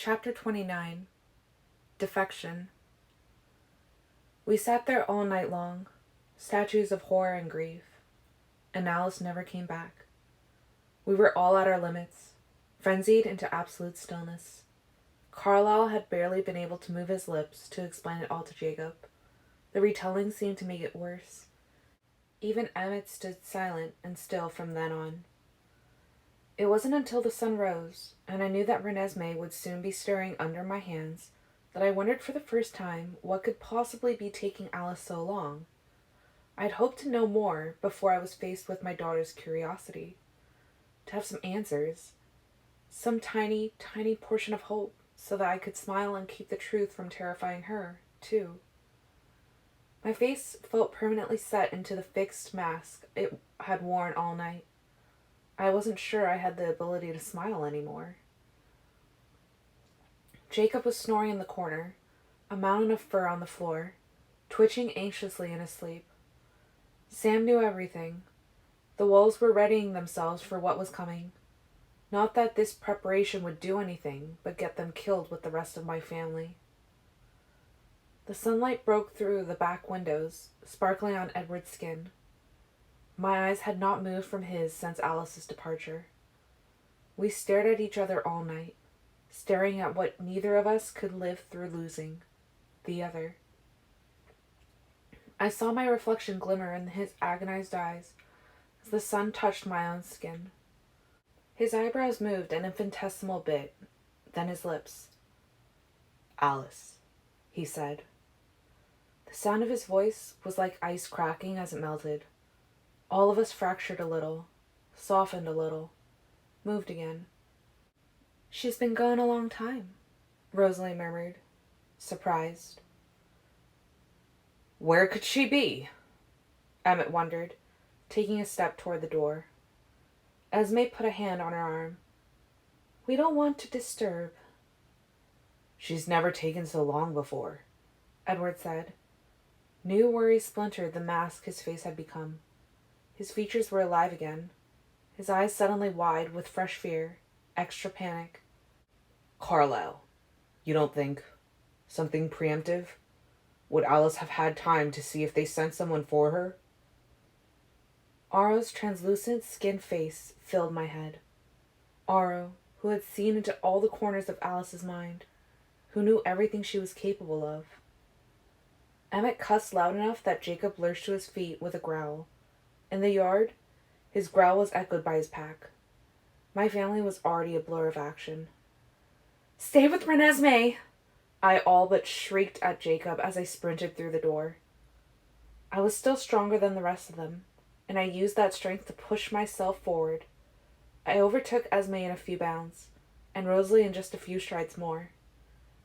Chapter 29. Defection. We sat there all night long, statues of horror and grief, and Alice never came back. We were all at our limits, frenzied into absolute stillness. Carlyle had barely been able to move his lips to explain it all to Jacob. The retelling seemed to make it worse. Even Emmett stood silent and still from then on. It wasn't until the sun rose, and I knew that Renesmee would soon be stirring under my hands, that I wondered for the first time what could possibly be taking Alice so long. I'd hoped to know more before I was faced with my daughter's curiosity. To have some answers. Some tiny, tiny portion of hope, so that I could smile and keep the truth from terrifying her, too. My face felt permanently set into the fixed mask it had worn all night. I wasn't sure I had the ability to smile anymore. Jacob was snoring in the corner, a mountain of fur on the floor, twitching anxiously in his sleep. Sam knew everything. The wolves were readying themselves for what was coming. Not that this preparation would do anything, but get them killed with the rest of my family. The sunlight broke through the back windows, sparkling on Edward's skin. My eyes had not moved from his since Alice's departure. We stared at each other all night, staring at what neither of us could live through losing, the other. I saw my reflection glimmer in his agonized eyes as the sun touched my own skin. His eyebrows moved an infinitesimal bit, then his lips. "Alice," he said. The sound of his voice was like ice cracking as it melted. All of us fractured a little, softened a little, moved again. "She's been gone a long time," Rosalie murmured, surprised. "Where could she be?" Emmett wondered, taking a step toward the door. Esme put a hand on her arm. "We don't want to disturb." "She's never taken so long before," Edward said. New worry splintered the mask his face had become. His features were alive again, his eyes suddenly wide with fresh fear, extra panic. "Carlyle, you don't think something preemptive? Would Alice have had time to see if they sent someone for her?" Aro's translucent skinned face filled my head. Aro, who had seen into all the corners of Alice's mind, who knew everything she was capable of. Emmett cussed loud enough that Jacob lurched to his feet with a growl. In the yard, his growl was echoed by his pack. My family was already a blur of action. "Stay with Renesmee!" I all but shrieked at Jacob as I sprinted through the door. I was still stronger than the rest of them, and I used that strength to push myself forward. I overtook Esme in a few bounds, and Rosalie in just a few strides more.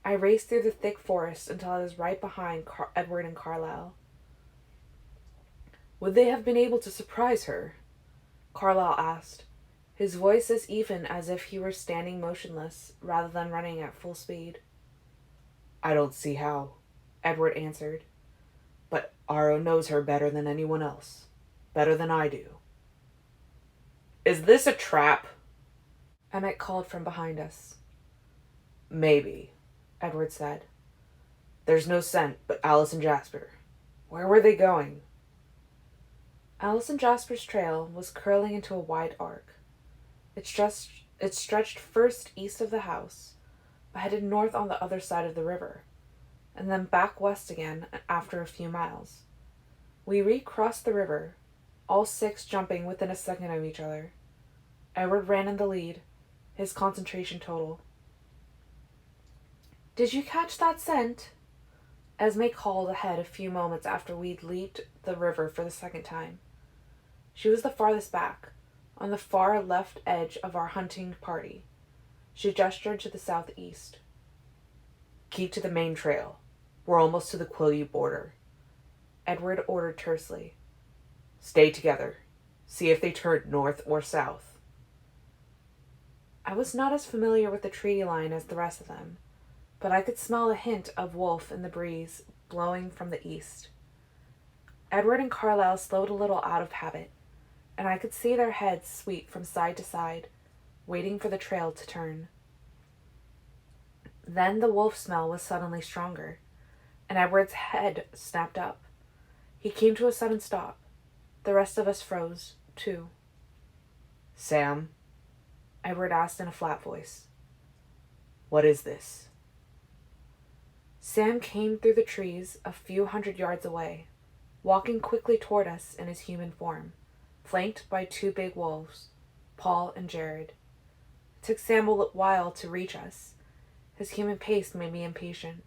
I raced through the thick forest until I was right behind Edward and Carlyle. "Would they have been able to surprise her?" Carlyle asked, his voice as even as if he were standing motionless rather than running at full speed. "I don't see how," Edward answered. "But Aro knows her better than anyone else. Better than I do." "Is this a trap?" Emmett called from behind us. "Maybe," Edward said. "There's no scent but Alice and Jasper. Where were they going?" Alice and Jasper's trail was curling into a wide arc. It stretched first east of the house, but headed north on the other side of the river, and then back west again after a few miles. We recrossed the river, all six jumping within a second of each other. Edward ran in the lead, his concentration total. "Did you catch that scent?" Esme called ahead a few moments after we'd leaped the river for the second time. She was the farthest back, on the far left edge of our hunting party. She gestured to the southeast. "Keep to the main trail. We're almost to the Quileute border," Edward ordered tersely. "Stay together. See if they turn north or south." I was not as familiar with the treaty line as the rest of them, but I could smell a hint of wolf in the breeze blowing from the east. Edward and Carlyle slowed a little out of habit, and I could see their heads sweep from side to side, waiting for the trail to turn. Then the wolf smell was suddenly stronger, and Edward's head snapped up. He came to a sudden stop. The rest of us froze, too. Sam, Edward asked in a flat voice. what is this? Sam came through the trees a few hundred yards away, walking quickly toward us in his human form, flanked by two big wolves, Paul and Jared. It took Sam a while to reach us. His human pace made me impatient.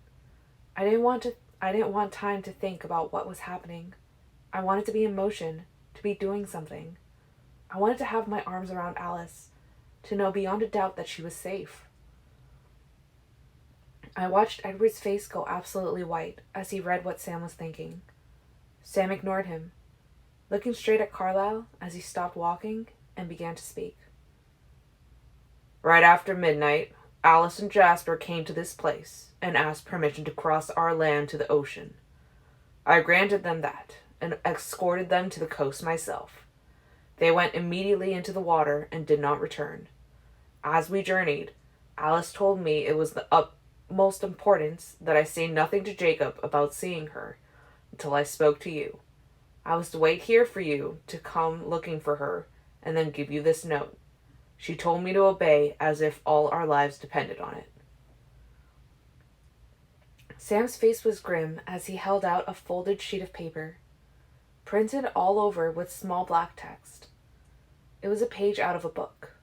I didn't want time to think about what was happening. I wanted to be in motion, to be doing something. I wanted to have my arms around Alice, to know beyond a doubt that she was safe. I watched Edward's face go absolutely white as he read what Sam was thinking. Sam ignored him, looking straight at Carlisle as he stopped walking and began to speak. Right after midnight, Alice and Jasper came to this place and asked permission to cross our land to the ocean. I granted them that and escorted them to the coast myself. They went immediately into the water and did not return. As we journeyed, Alice told me it was the utmost importance that I say nothing to Jacob about seeing her until I spoke to you. I was to wait here for you to come looking for her and then give you this note. She told me to obey as if all our lives depended on it. Sam's face was grim as he held out a folded sheet of paper, printed all over with small black text. It was a page out of a book.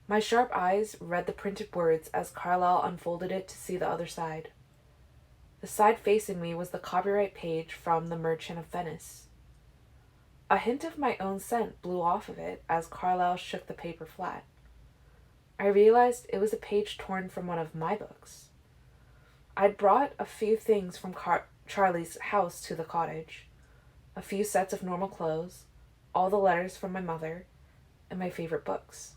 My sharp eyes read the printed words as Carlyle unfolded it to see the other side. The side facing me was the copyright page from The Merchant of Venice. A hint of my own scent blew off of it as Carlyle shook the paper flat. I realized it was a page torn from one of my books. I'd brought a few things from Charlie's house to the cottage. A few sets of normal clothes, all the letters from my mother, and my favorite books.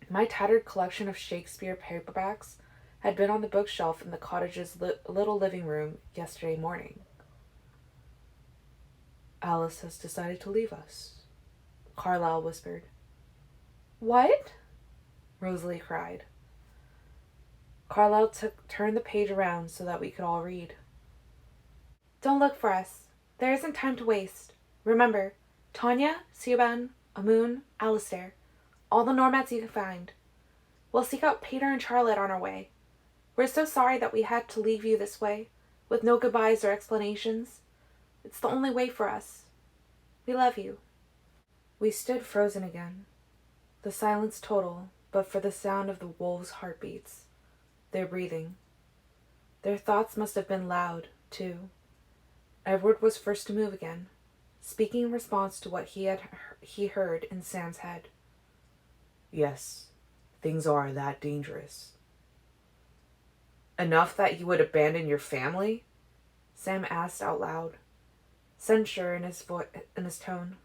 My tattered collection of Shakespeare paperbacks had been on the bookshelf in the cottage's little living room yesterday morning. Alice has decided to leave us, Carlyle whispered. What? Rosalie cried. Carlyle turned the page around so that we could all read. Don't look for us. There isn't time to waste. Remember, Tanya, Siobhan, Amun, Alistair, all the Normats you can find. We'll seek out Peter and Charlotte on our way. We're so sorry that we had to leave you this way, with no goodbyes or explanations. It's the only way for us. We love you. We stood frozen again. The silence total, but for the sound of the wolves' heartbeats, their breathing. Their thoughts must have been loud, too. Edward was first to move again, speaking in response to what he heard in Sam's head. Yes, things are that dangerous. Enough that you would abandon your family? Sam asked out loud, censure in his tone.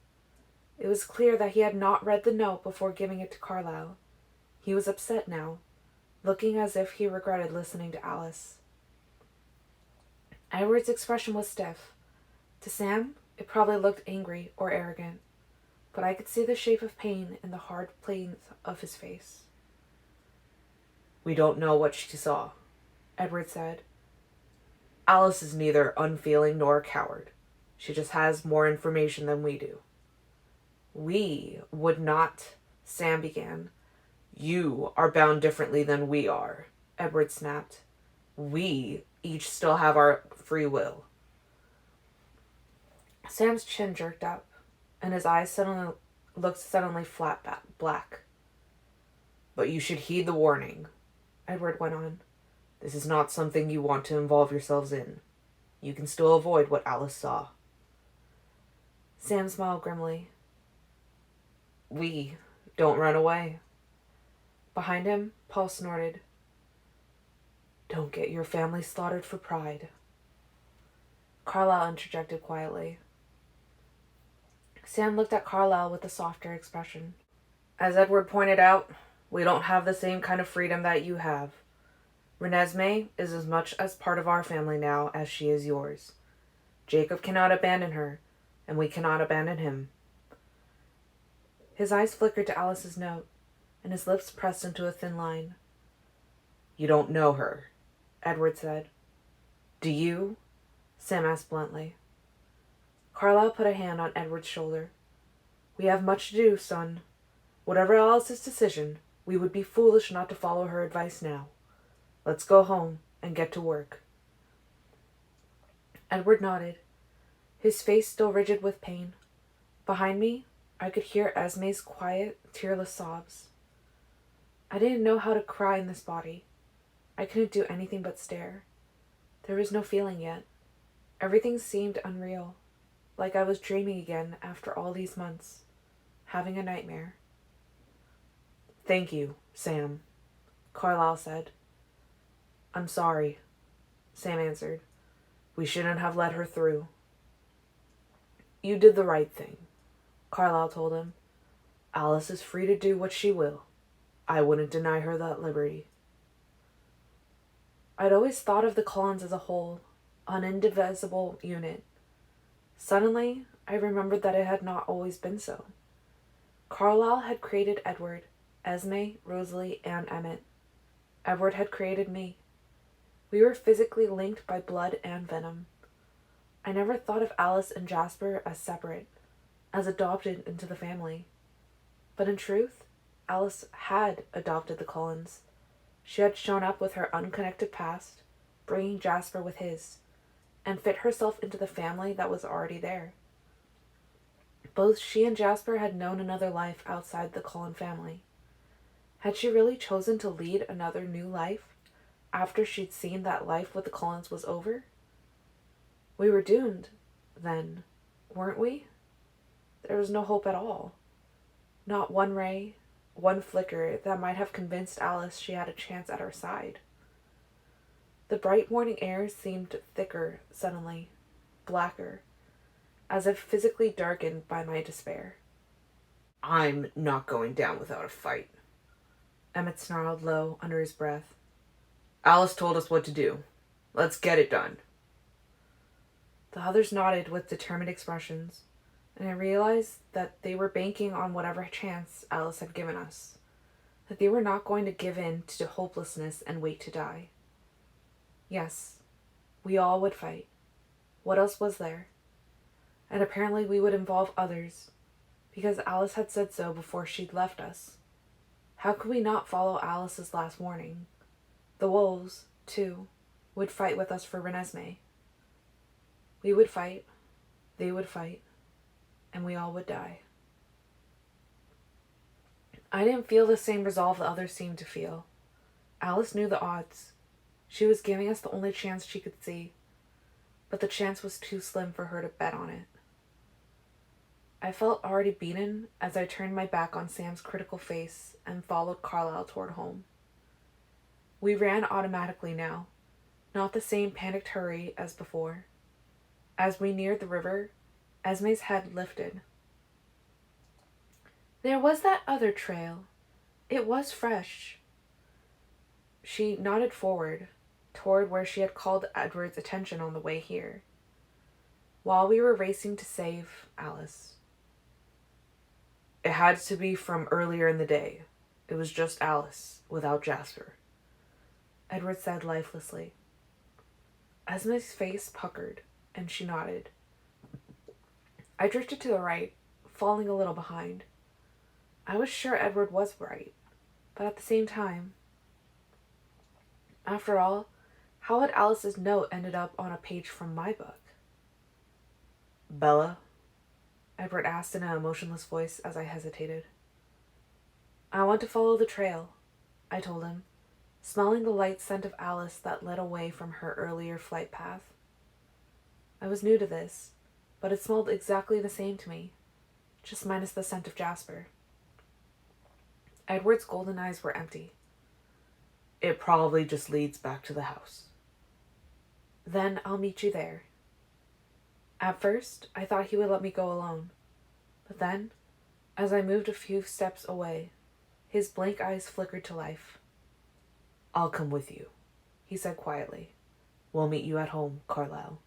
It was clear that he had not read the note before giving it to Carlyle. He was upset now, looking as if he regretted listening to Alice. Edward's expression was stiff. To Sam, it probably looked angry or arrogant, but I could see the shape of pain in the hard planes of his face. We don't know what she saw, Edward said. Alice is neither unfeeling nor a coward. She just has more information than we do. We would not, Sam began. You are bound differently than we are, Edward snapped. We each still have our free will. Sam's chin jerked up, and his eyes suddenly flat black. But you should heed the warning, Edward went on. This is not something you want to involve yourselves in. You can still avoid what Alice saw. Sam smiled grimly. We don't run away. Behind him, Paul snorted. Don't get your family slaughtered for pride. Carlyle interjected quietly. Sam looked at Carlyle with a softer expression. As Edward pointed out, we don't have the same kind of freedom that you have. Renesmee is as much as part of our family now as she is yours. Jacob cannot abandon her, and we cannot abandon him. His eyes flickered to Alice's note, and his lips pressed into a thin line. You don't know her, Edward said. Do you? Sam asked bluntly. Carlyle put a hand on Edward's shoulder. We have much to do, son. Whatever Alice's decision, we would be foolish not to follow her advice now. Let's go home and get to work. Edward nodded, his face still rigid with pain. Behind me, I could hear Esme's quiet, tearless sobs. I didn't know how to cry in this body. I couldn't do anything but stare. There was no feeling yet. Everything seemed unreal, like I was dreaming again after all these months, having a nightmare. Thank you, Sam, Carlyle said. I'm sorry, Sam answered. We shouldn't have let her through. You did the right thing, Carlyle told him. Alice is free to do what she will. I wouldn't deny her that liberty. I'd always thought of the Cullens as a whole, an indivisible unit. Suddenly, I remembered that it had not always been so. Carlyle had created Edward, Esme, Rosalie, and Emmett. Edward had created me. We were physically linked by blood and venom. I never thought of Alice and Jasper as separate, as adopted into the family. But in truth, Alice had adopted the Cullens. She had shown up with her unconnected past, bringing Jasper with his, and fit herself into the family that was already there. Both she and Jasper had known another life outside the Cullen family. Had she really chosen to lead another new life after she'd seen that life with the Cullens was over? We were doomed, then, weren't we? There was no hope at all. Not one ray, one flicker that might have convinced Alice she had a chance at her side. The bright morning air seemed thicker suddenly, blacker, as if physically darkened by my despair. I'm not going down without a fight, Emmett snarled low under his breath. Alice told us what to do. Let's get it done. The others nodded with determined expressions, and I realized that they were banking on whatever chance Alice had given us, that they were not going to give in to hopelessness and wait to die. Yes, we all would fight. What else was there? And apparently we would involve others, because Alice had said so before she'd left us. How could we not follow Alice's last warning? The wolves, too, would fight with us for Renesmee. We would fight, they would fight, and we all would die. I didn't feel the same resolve the others seemed to feel. Alice knew the odds. She was giving us the only chance she could see, but the chance was too slim for her to bet on it. I felt already beaten as I turned my back on Sam's critical face and followed Carlyle toward home. We ran automatically now, not the same panicked hurry as before. As we neared the river, Esme's head lifted. There was that other trail. It was fresh. She nodded forward, toward where she had called Edward's attention on the way here, while we were racing to save Alice. It had to be from earlier in the day. It was just Alice, without Jasper, Edward said lifelessly. Esme's face puckered, and she nodded. I drifted to the right, falling a little behind. I was sure Edward was right, but at the same time... After all, how had Alice's note ended up on a page from my book? Bella? Edward asked in an emotionless voice as I hesitated. I want to follow the trail, I told him, smelling the light scent of Alice that led away from her earlier flight path. I was new to this, but it smelled exactly the same to me, just minus the scent of Jasper. Edward's golden eyes were empty. It probably just leads back to the house. Then I'll meet you there. At first, I thought he would let me go alone. But then, as I moved a few steps away, his blank eyes flickered to life. I'll come with you, he said quietly. We'll meet you at home, Carlyle.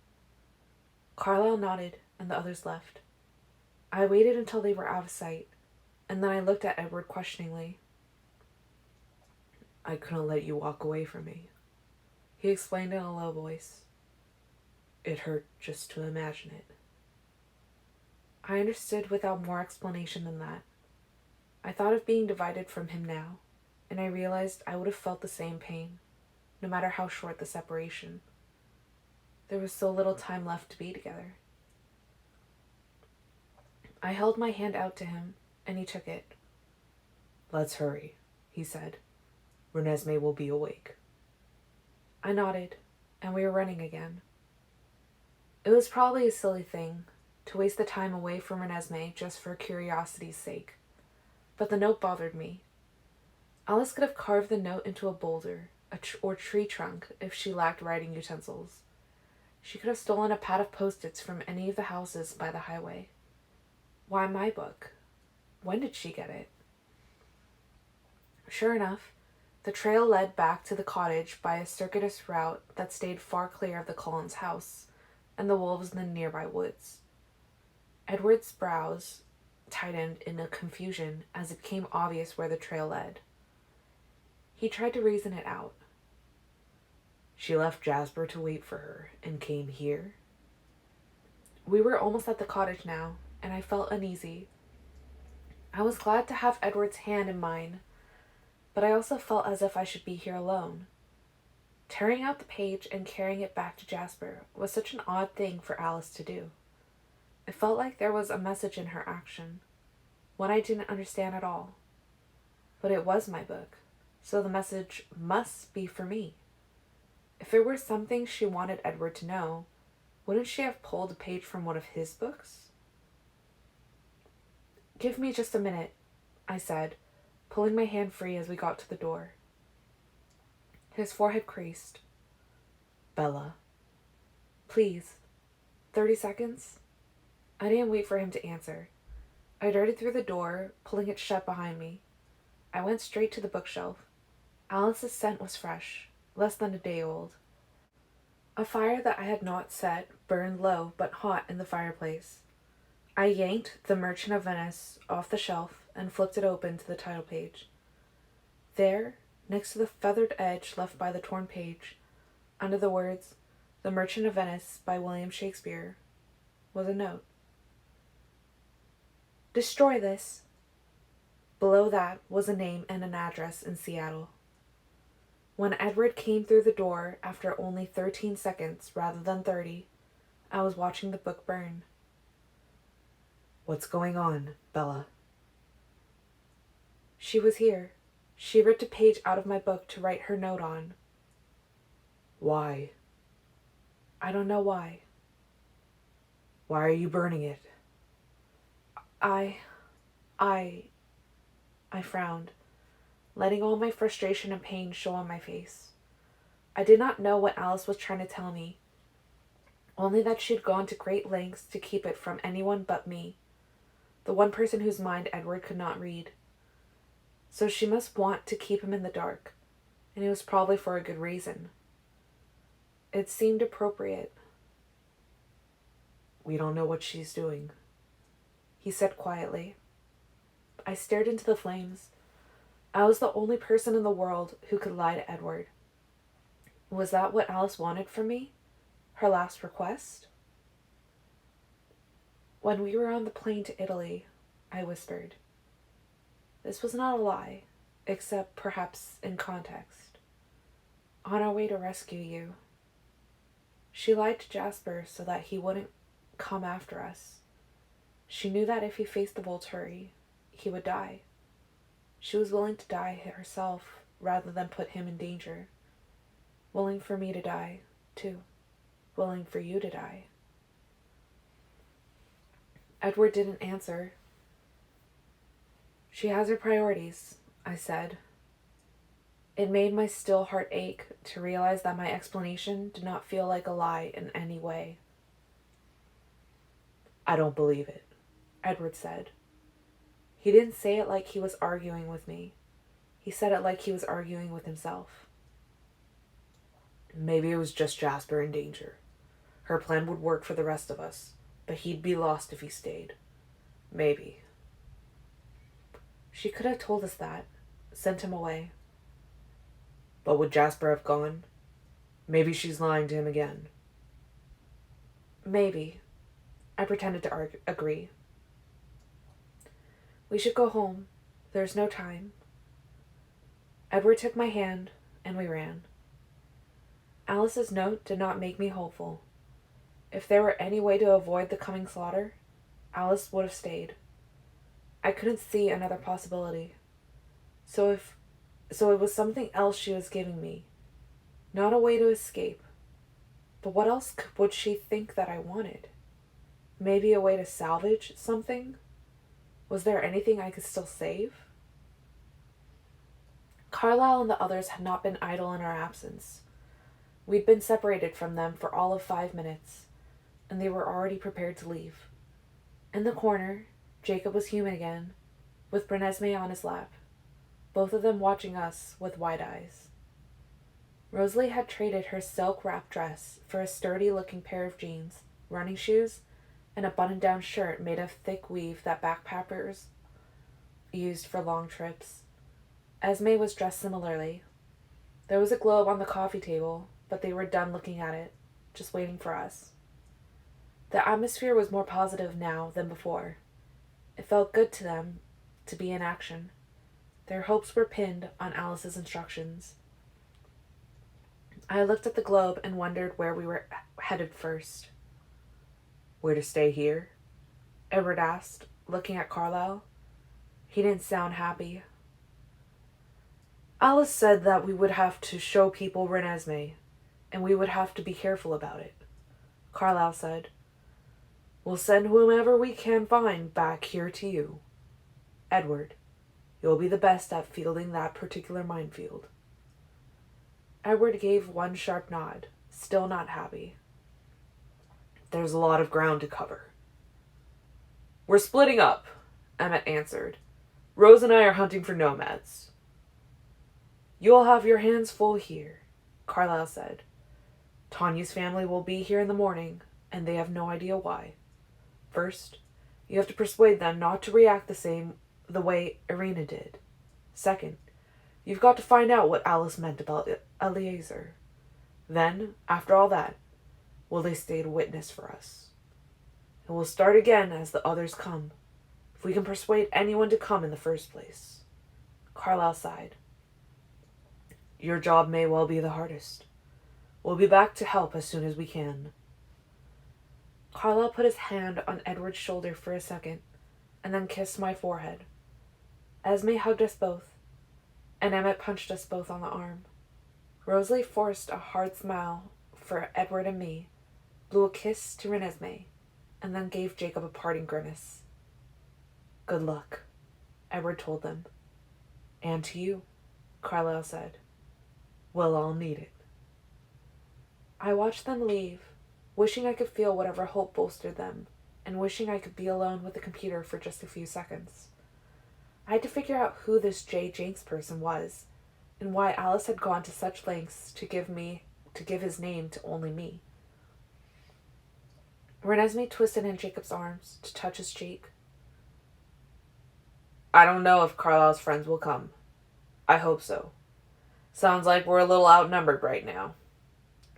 Carlyle nodded, and the others left. I waited until they were out of sight, and then I looked at Edward questioningly. I couldn't let you walk away from me, he explained in a low voice. It hurt just to imagine it. I understood without more explanation than that. I thought of being divided from him now, and I realized I would have felt the same pain, no matter how short the separation. There was so little time left to be together. I held my hand out to him, and he took it. Let's hurry, he said. Renesmee will be awake. I nodded, and we were running again. It was probably a silly thing to waste the time away from Renesmee just for curiosity's sake, but the note bothered me. Alice could have carved the note into a boulder or tree trunk if she lacked writing utensils. She could have stolen a pad of post-its from any of the houses by the highway. Why my book? When did she get it? Sure enough, the trail led back to the cottage by a circuitous route that stayed far clear of the Collins house and the wolves in the nearby woods. Edward's brows tightened in a confusion as it became obvious where the trail led. He tried to reason it out. She left Jasper to wait for her and came here? We were almost at the cottage now, and I felt uneasy. I was glad to have Edward's hand in mine, but I also felt as if I should be here alone. Tearing out the page and carrying it back to Jasper was such an odd thing for Alice to do. It felt like there was a message in her action, one I didn't understand at all. But it was my book, so the message must be for me. If it were something she wanted Edward to know, wouldn't she have pulled a page from one of his books? Give me just a minute, I said, pulling my hand free as we got to the door. His forehead creased. Bella. Please. 30 seconds? I didn't wait for him to answer. I darted through the door, pulling it shut behind me. I went straight to the bookshelf. Alice's scent was fresh, less than a day old. A fire that I had not set burned low but hot in the fireplace. I yanked The Merchant of Venice off the shelf and flipped it open to the title page. There, next to the feathered edge left by the torn page, under the words, The Merchant of Venice by William Shakespeare, was a note. Destroy this. Below that was a name and an address in Seattle. When Edward came through the door after only 13 seconds rather than 30, I was watching the book burn. What's going on, Bella? She was here. She ripped a page out of my book to write her note on. Why? I don't know why. Why are you burning it? I frowned, letting all my frustration and pain show on my face. I did not know what Alice was trying to tell me, only that she'd gone to great lengths to keep it from anyone but me, the one person whose mind Edward could not read. So she must want to keep him in the dark, and it was probably for a good reason. It seemed appropriate. We don't know what she's doing, he said quietly. I stared into the flames. I was the only person in the world who could lie to Edward. Was that what Alice wanted from me? Her last request? When we were on the plane to Italy, I whispered. This was not a lie, except perhaps in context. On our way to rescue you. She lied to Jasper so that he wouldn't come after us. She knew that if he faced the Volturi, he would die. She was willing to die herself rather than put him in danger. Willing for me to die, too. Willing for you to die. Edward didn't answer. She has her priorities, I said. It made my still heart ache to realize that my explanation did not feel like a lie in any way. I don't believe it, Edward said. He didn't say it like he was arguing with me. He said it like he was arguing with himself. Maybe it was just Jasper in danger. Her plan would work for the rest of us, but he'd be lost if he stayed. Maybe. She could have told us that, sent him away. But would Jasper have gone? Maybe she's lying to him again. Maybe. I pretended to agree. We should go home. There's no time. Edward took my hand, and we ran. Alice's note did not make me hopeful. If there were any way to avoid the coming slaughter, Alice would have stayed. I couldn't see another possibility. So it was something else she was giving me. Not a way to escape. But what else would she think that I wanted? Maybe a way to salvage something? Was there anything I could still save? Carlisle and the others had not been idle in our absence. We'd been separated from them for all of 5 minutes, and they were already prepared to leave. In the corner, Jacob was human again, with Renesmee on his lap, both of them watching us with wide eyes. Rosalie had traded her silk-wrapped dress for a sturdy-looking pair of jeans, running shoes, and a button-down shirt made of thick weave that backpackers used for long trips. Esme was dressed similarly. There was a globe on the coffee table, but they were done looking at it, just waiting for us. The atmosphere was more positive now than before. It felt good to them to be in action. Their hopes were pinned on Alice's instructions. I looked at the globe and wondered where we were headed first. We're to stay here? Edward asked, looking at Carlisle. He didn't sound happy. Alice said that we would have to show people Renesmee, and we would have to be careful about it. Carlisle said. We'll send whomever we can find back here to you. Edward, you'll be the best at fielding that particular minefield. Edward gave one sharp nod, still not happy. There's a lot of ground to cover. We're splitting up, Emmett answered. Rose and I are hunting for nomads. You'll have your hands full here, Carlisle said. Tanya's family will be here in the morning, and they have no idea why. First, you have to persuade them not to react the way Irina did. Second, you've got to find out what Alice meant about Eliezer. Then, after all that, will they stay to witness for us? And we'll start again as the others come, if we can persuade anyone to come in the first place. Carlisle sighed. Your job may well be the hardest. We'll be back to help as soon as we can. Carlisle put his hand on Edward's shoulder for a second, and then kissed my forehead. Esme hugged us both, and Emmett punched us both on the arm. Rosalie forced a hard smile for Edward and me, blew a kiss to Renesmee, and then gave Jacob a parting grimace. Good luck, Edward told them. And to you, Carlisle said. We'll all need it. I watched them leave, wishing I could feel whatever hope bolstered them, and wishing I could be alone with the computer for just a few seconds. I had to figure out who this J. Jenks person was, and why Alice had gone to such lengths to give his name to only me. Renesmee twisted in Jacob's arms to touch his cheek. I don't know if Carlisle's friends will come. I hope so. Sounds like we're a little outnumbered right now,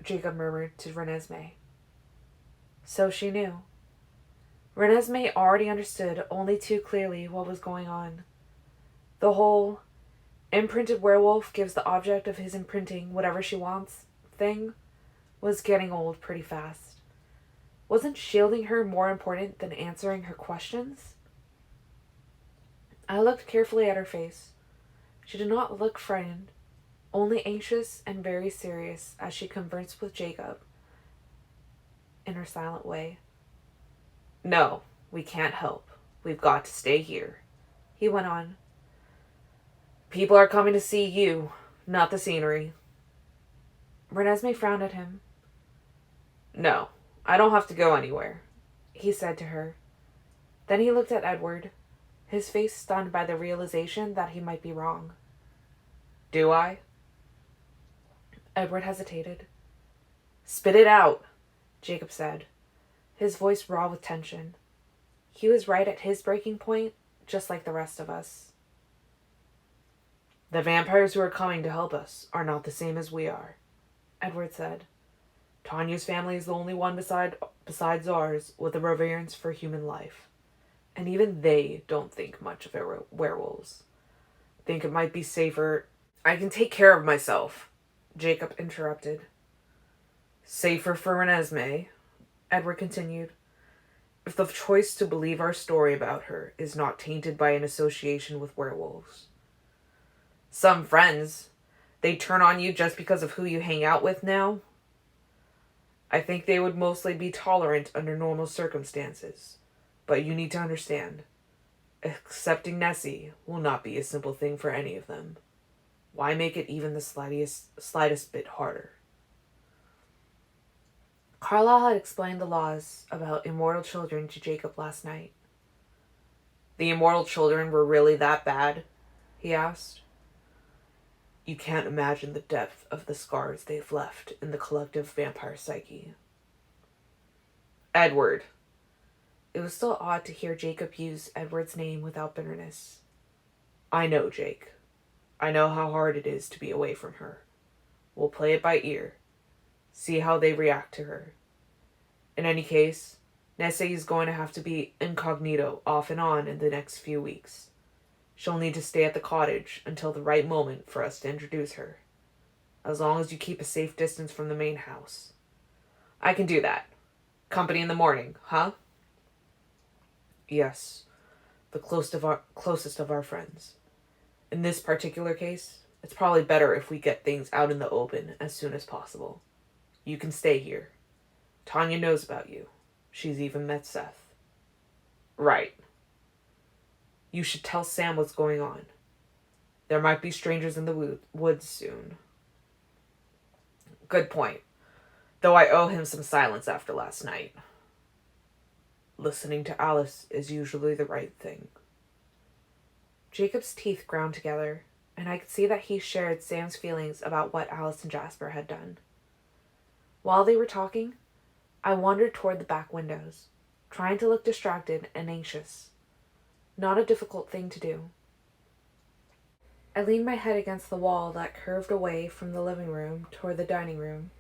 Jacob murmured to Renesmee. So she knew. Renesmee already understood only too clearly what was going on. The whole imprinted werewolf gives the object of his imprinting whatever she wants thing was getting old pretty fast. Wasn't shielding her more important than answering her questions? I looked carefully at her face. She did not look frightened, only anxious and very serious as she conversed with Jacob in her silent way. No, we can't help. We've got to stay here, he went on. People are coming to see you, not the scenery. Renesmee frowned at him. No, I don't have to go anywhere, he said to her. Then he looked at Edward, his face stunned by the realization that he might be wrong. Do I? Edward hesitated. Spit it out, Jacob said, his voice raw with tension. He was right at his breaking point, just like the rest of us. The vampires who are coming to help us are not the same as we are, Edward said. Tanya's family is the only one besides ours with a reverence for human life. And even they don't think much of werewolves. Think it might be safer. I can take care of myself, Jacob interrupted. Safer for Renesmee, Edward continued. if the choice to believe our story about her is not tainted by an association with werewolves. Some friends, they turn on you just because of who you hang out with now. I think they would mostly be tolerant under normal circumstances, but you need to understand, accepting Nessie will not be a simple thing for any of them. Why make it even the slightest bit harder? Carlyle had explained the laws about immortal children to Jacob last night. The immortal children were really that bad? He asked. You can't imagine the depth of the scars they've left in the collective vampire psyche. Edward. It was still odd to hear Jacob use Edward's name without bitterness. I know, Jake. I know how hard it is to be away from her. We'll play it by ear. See how they react to her. In any case, Nessie is going to have to be incognito off and on in the next few weeks. She'll need to stay at the cottage until the right moment for us to introduce her. As long as you keep a safe distance from the main house. I can do that. Company in the morning, huh? Yes. The closest of our friends. In this particular case, it's probably better if we get things out in the open as soon as possible. You can stay here. Tanya knows about you. She's even met Seth. Right. You should tell Sam what's going on. There might be strangers in the woods soon. Good point. Though I owe him some silence after last night. Listening to Alice is usually the right thing. Jacob's teeth ground together, and I could see that he shared Sam's feelings about what Alice and Jasper had done. While they were talking, I wandered toward the back windows, trying to look distracted and anxious. Not a difficult thing to do. I leaned my head against the wall that curved away from the living room toward the dining room,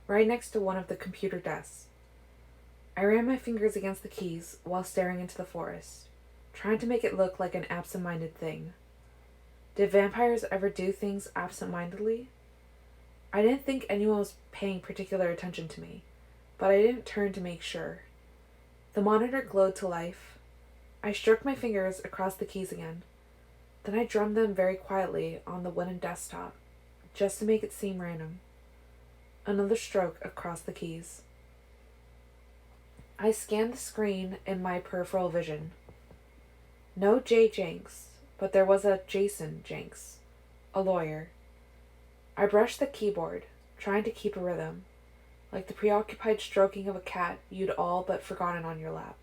right next to one of the computer desks. I ran my fingers against the keys while staring into the forest, trying to make it look like an absent-minded thing. Did vampires ever do things absent-mindedly? I didn't think anyone was paying particular attention to me, but I didn't turn to make sure. The monitor glowed to life. I stroked my fingers across the keys again. Then I drummed them very quietly on the wooden desktop, just to make it seem random. Another stroke across the keys. I scanned the screen in my peripheral vision. No J. Jenks, but there was a Jason Jenks, a lawyer. I brushed the keyboard, trying to keep a rhythm, like the preoccupied stroking of a cat you'd all but forgotten on your lap.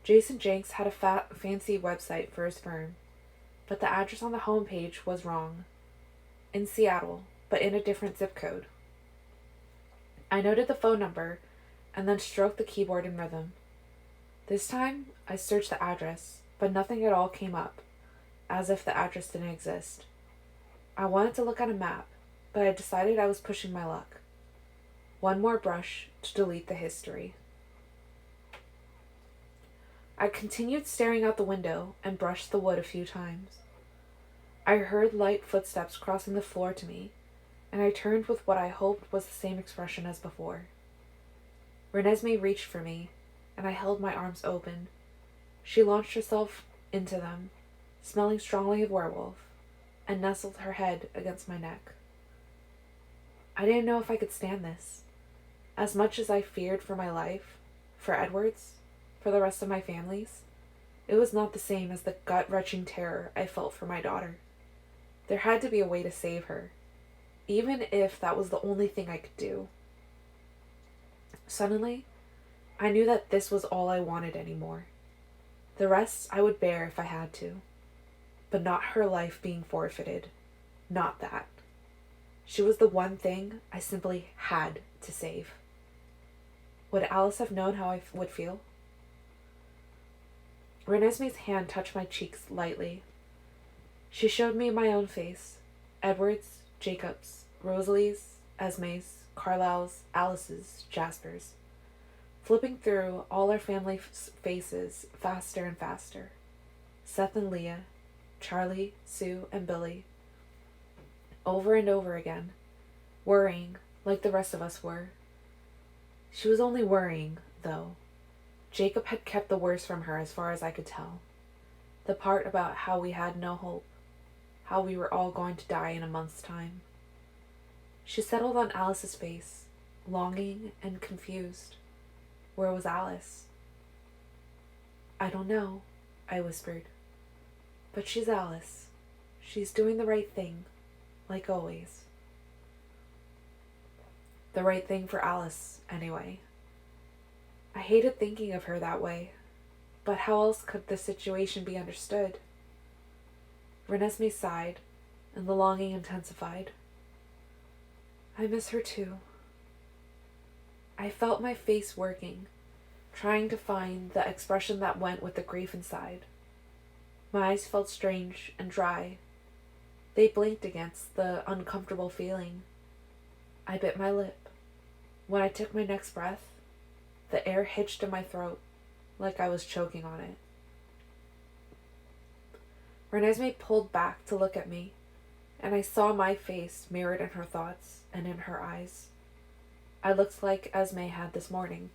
Jason Jenks had a fancy website for his firm, but the address on the homepage was wrong. In Seattle, but in a different zip code. I noted the phone number and then stroked the keyboard in rhythm. This time, I searched the address, but nothing at all came up, as if the address didn't exist. I wanted to look at a map, but I decided I was pushing my luck. One more brush to delete the history. I continued staring out the window and brushed the wood a few times. I heard light footsteps crossing the floor to me, and I turned with what I hoped was the same expression as before. Renesmee reached for me, and I held my arms open. She launched herself into them, smelling strongly of werewolf, and nestled her head against my neck. I didn't know if I could stand this. As much as I feared for my life, for Edward's, for the rest of my family's, it was not the same as the gut-wrenching terror I felt for my daughter. There had to be a way to save her, even if that was the only thing I could do. Suddenly, I knew that this was all I wanted anymore. The rest I would bear if I had to, but not her life being forfeited. Not that. She was the one thing I simply had to save. Would Alice have known how I would feel? Renesmee's hand touched my cheeks lightly. She showed me my own face. Edward's, Jacob's, Rosalie's, Esme's, Carlisle's, Alice's, Jasper's. Flipping through all our family faces faster and faster. Seth and Leah, Charlie, Sue, and Billy. Over and over again. Worrying, like the rest of us were. She was only worrying, though. Jacob had kept the worst from her as far as I could tell. The part about how we had no hope. How we were all going to die in a month's time. She settled on Alice's face, longing and confused. Where was Alice? I don't know, I whispered. But she's Alice. She's doing the right thing, like always. The right thing for Alice, anyway. I hated thinking of her that way, but how else could the situation be understood? Renesmee sighed, and the longing intensified. I miss her too. I felt my face working, trying to find the expression that went with the grief inside. My eyes felt strange and dry. They blinked against the uncomfortable feeling. I bit my lip. When I took my next breath, the air hitched in my throat, like I was choking on it. Renesmee pulled back to look at me, and I saw my face mirrored in her thoughts and in her eyes. I looked like Esme had this morning.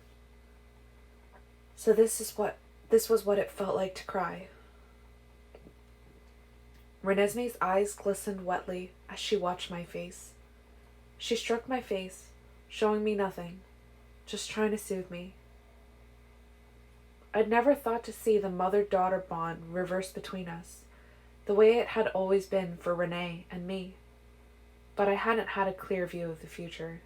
So this was what it felt like to cry. Renesmee's eyes glistened wetly as she watched my face. She stroked my face, showing me nothing, just trying to soothe me. I'd never thought to see the mother-daughter bond reversed between us, the way it had always been for Renee and me, but I hadn't had a clear view of the future.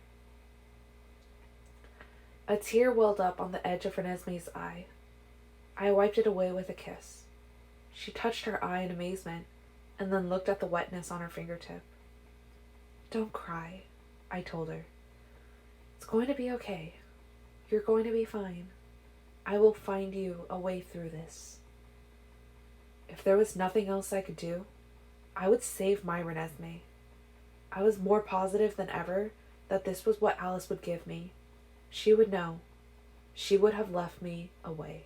A tear welled up on the edge of Renesmee's eye. I wiped it away with a kiss. She touched her eye in amazement, and then looked at the wetness on her fingertip. Don't cry, I told her. It's going to be okay. You're going to be fine. I will find you a way through this. If there was nothing else I could do, I would save my Renesmee. I was more positive than ever that this was what Alice would give me. She would know. She would have left me a way.